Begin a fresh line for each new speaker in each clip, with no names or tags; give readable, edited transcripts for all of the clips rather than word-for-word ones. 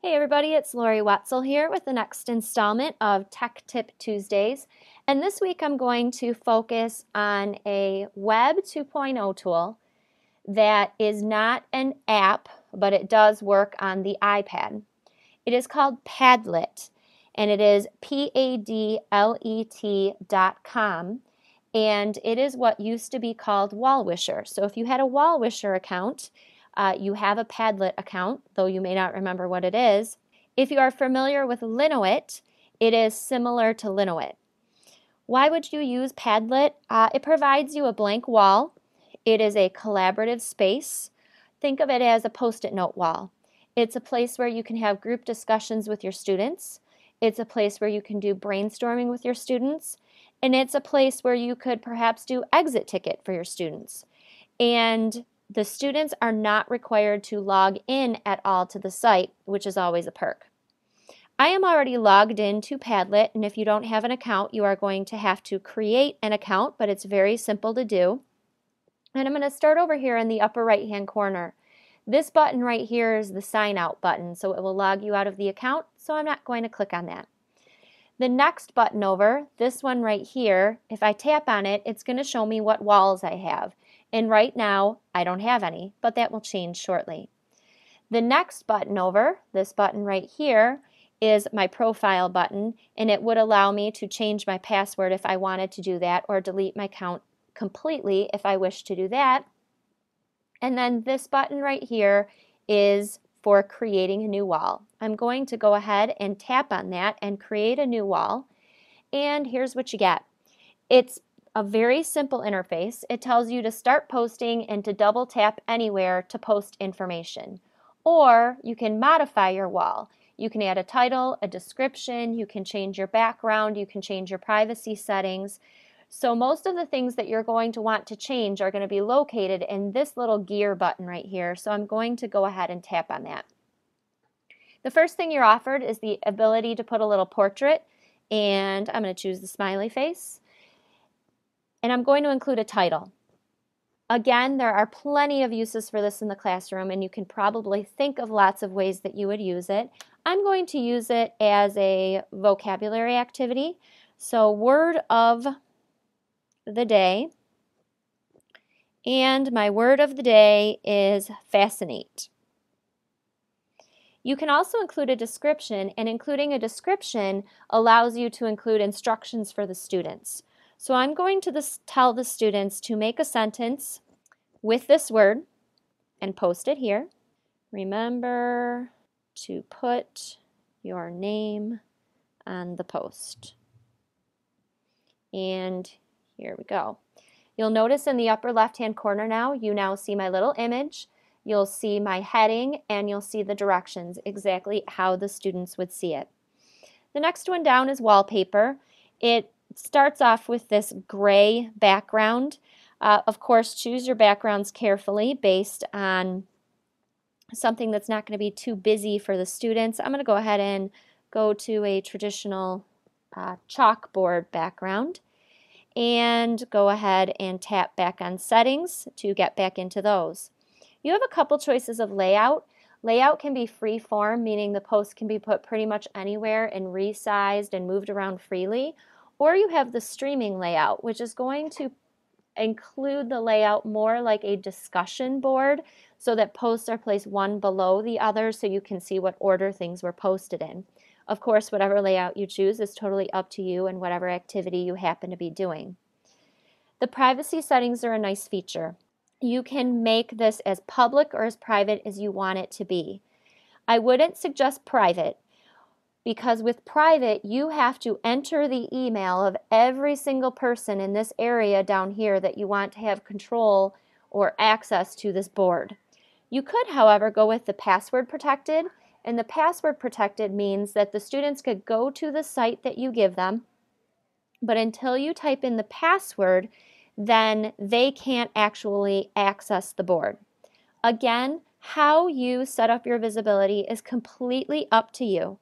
Hey everybody, it's Lori Wetzel here with the next installment of Tech Tip Tuesdays. And this week I'm going to focus on a Web 2.0 tool that is not an app, but it does work on the iPad. It is called Padlet, and it is Padlet.com, and it is what used to be called WallWisher. So if you had a WallWisher account, you have a Padlet account, though you may not remember what it is. If you are familiar with Linoit, it is similar to Linoit. Why would you use Padlet? It provides you a blank wall. It is a collaborative space. Think of it as a Post-it note wall. It's a place where you can have group discussions with your students. It's a place where you can do brainstorming with your students. And it's a place where you could perhaps do exit ticket for your students. And the students are not required to log in at all to the site, which is always a perk. I am already logged into Padlet, and if you don't have an account, you are going to have to create an account, but it's very simple to do. And I'm going to start over here in the upper right-hand corner. This button right here is the sign out button, so it will log you out of the account, so I'm not going to click on that. The next button over, this one right here, if I tap on it, it's going to show me what walls I have. And right now, I don't have any, but that will change shortly. The next button over, this button right here, is my profile button, and it would allow me to change my password if I wanted to do that, or delete my account completely if I wish to do that. And then this button right here is for creating a new wall. I'm going to go ahead and tap on that and create a new wall. And here's what you get. It's a very simple interface. It tells you to start posting and to double tap anywhere to post information. Or you can modify your wall. You can add a title, a description, you can change your background, you can change your privacy settings. So most of the things that you're going to want to change are going to be located in this little gear button right here. So I'm going to go ahead and tap on that. The first thing you're offered is the ability to put a little portrait, and I'm going to choose the smiley face. And I'm going to include a title. Again, there are plenty of uses for this in the classroom, and you can probably think of lots of ways that you would use it. I'm going to use it as a vocabulary activity. So word of the day, and my word of the day is fascinate. You can also include a description, and including a description allows you to include instructions for the students. So I'm going to tell the students to make a sentence with this word and post it here. Remember to put your name on the post. And here we go. You'll notice in the upper left-hand corner now, you now see my little image. You'll see my heading, and you'll see the directions, exactly how the students would see it. The next one down is wallpaper. It starts off with this gray background. Of course, choose your backgrounds carefully based on something that's not going to be too busy for the students. I'm going to go ahead and go to a traditional chalkboard background and go ahead and tap back on settings to get back into those. You have a couple choices of layout. Layout can be free form, meaning the post can be put pretty much anywhere and resized and moved around freely. Or you have the streaming layout, which is going to include the layout more like a discussion board so that posts are placed one below the other so you can see what order things were posted in. Of course, whatever layout you choose is totally up to you and whatever activity you happen to be doing. The privacy settings are a nice feature. You can make this as public or as private as you want it to be. I wouldn't suggest private, because with private, you have to enter the email of every single person in this area down here that you want to have control or access to this board. You could, however, go with the password protected, and the password protected means that the students could go to the site that you give them, but until you type in the password, then they can't actually access the board. Again, how you set up your visibility is completely up to you.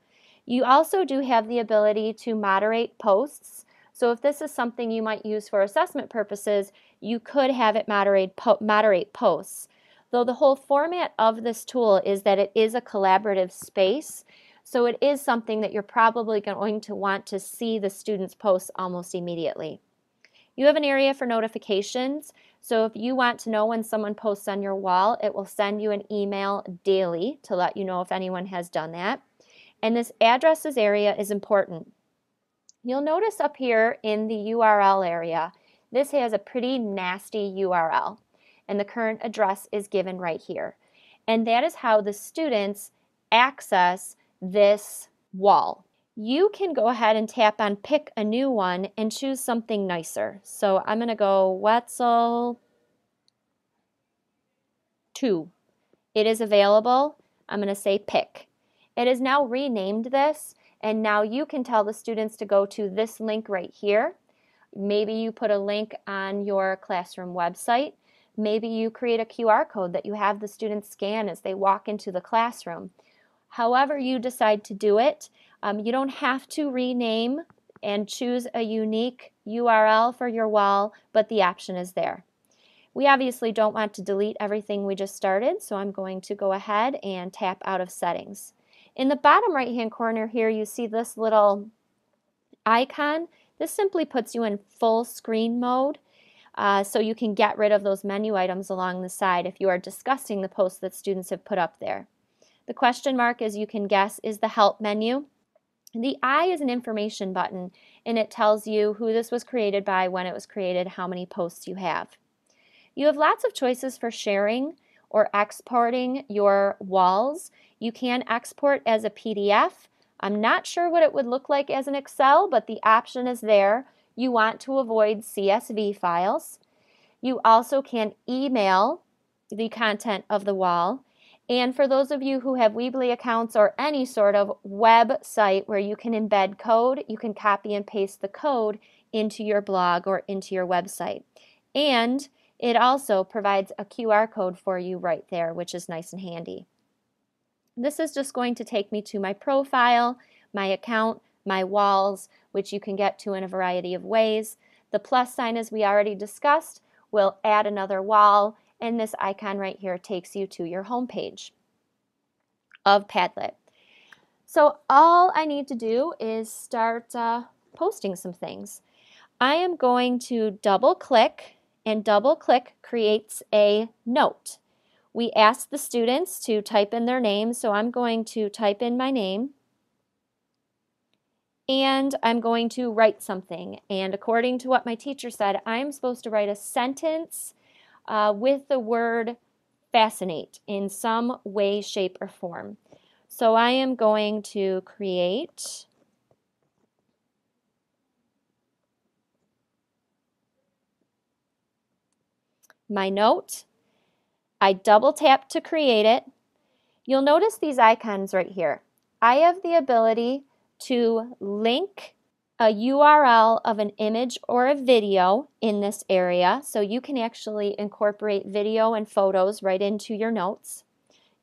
You also do have the ability to moderate posts. So if this is something you might use for assessment purposes, you could have it moderate posts. though the whole format of this tool is that it is a collaborative space, so it is something that you're probably going to want to see the students' posts almost immediately. You have an area for notifications, so if you want to know when someone posts on your wall, it will send you an email daily to let you know if anyone has done that. And this addresses area is important. You'll notice up here in the URL area, this has a pretty nasty URL, and the current address is given right here. And that is how the students access this wall. You can go ahead and tap on pick a new one and choose something nicer. So I'm going to go Wetzel 2. It is available. I'm going to say pick. It is now renamed this, and now you can tell the students to go to this link right here. Maybe you put a link on your classroom website. Maybe you create a QR code that you have the students scan as they walk into the classroom. However you decide to do it, you don't have to rename and choose a unique URL for your wall, but the option is there. We obviously don't want to delete everything we just started, so I'm going to go ahead and tap out of settings. In the bottom right hand corner here, you see this little icon. This simply puts you in full screen mode, so you can get rid of those menu items along the side if you are discussing the posts that students have put up there. The question mark, as you can guess, is the help menu. The I is an information button, and it tells you who this was created by, when it was created, how many posts you have. You have lots of choices for sharing or exporting your walls. You can export as a PDF. I'm not sure what it would look like as an Excel, but the option is there. You want to avoid CSV files. You also can email the content of the wall. And for those of you who have Weebly accounts or any sort of website where you can embed code, you can copy and paste the code into your blog or into your website. And it also provides a QR code for you right there, which is nice and handy. This is just going to take me to my profile, my account, my walls, which you can get to in a variety of ways. The plus sign, as we already discussed, will add another wall, and this icon right here takes you to your home page of Padlet. So all I need to do is start posting some things. I am going to double click, and double click creates a note. We ask the students to type in their name, so I'm going to type in my name, and I'm going to write something. And according to what my teacher said, I'm supposed to write a sentence with the word fascinate in some way, shape, or form. So I am going to create my note. I double tap to create it. You'll notice these icons right here. I have the ability to link a URL of an image or a video in this area, so you can actually incorporate video and photos right into your notes.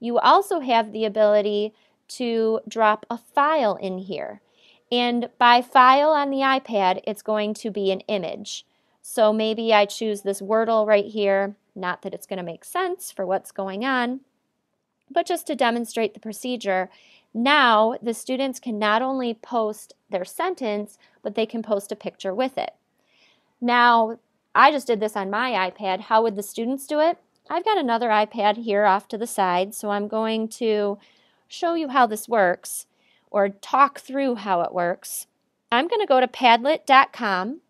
You also have the ability to drop a file in here, and by file on the iPad it's going to be an image. So maybe I choose this Wordle right here, not that it's going to make sense for what's going on, but just to demonstrate the procedure. Now the students can not only post their sentence, but they can post a picture with it. Now, I just did this on my iPad. How would the students do it? I've got another iPad here off to the side, so I'm going to show you how this works, or talk through how it works. I'm going to go to Padlet.com,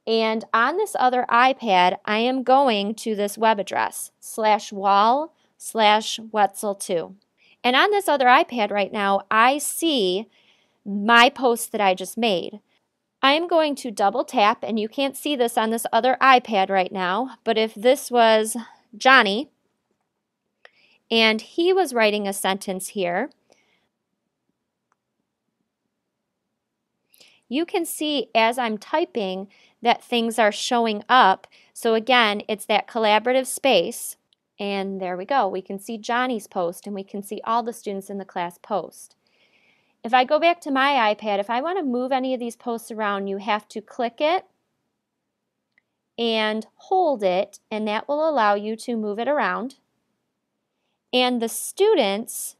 and on this other iPad, I am going to this web address, /wall/Wetzel2. And on this other iPad right now, I see my post that I just made. I am going to double tap, and you can't see this on this other iPad right now, but if this was Johnny, and he was writing a sentence here, you can see as I'm typing that things are showing up. So again, it's that collaborative space. And there we go. We can see Johnny's post, and we can see all the students in the class post. If I go back to my iPad, if I want to move any of these posts around, you have to click it and hold it, and that will allow you to move it around. And the students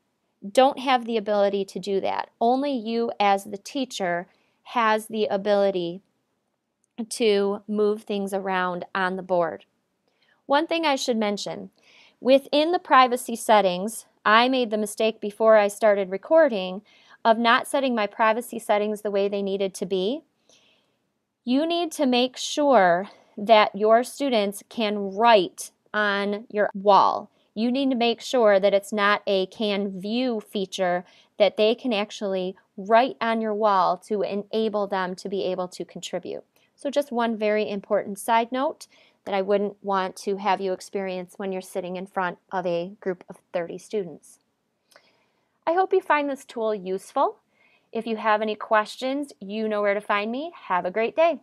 don't have the ability to do that. Only you as the teacher has the ability to move things around on the board. One thing I should mention, within the privacy settings, I made the mistake before I started recording of not setting my privacy settings the way they needed to be. You need to make sure that your students can write on your wall. You need to make sure that it's not a can view feature, that they can actually write on your wall to enable them to be able to contribute. So just one very important side note that I wouldn't want to have you experience when you're sitting in front of a group of 30 students. I hope you find this tool useful. If you have any questions, you know where to find me. Have a great day.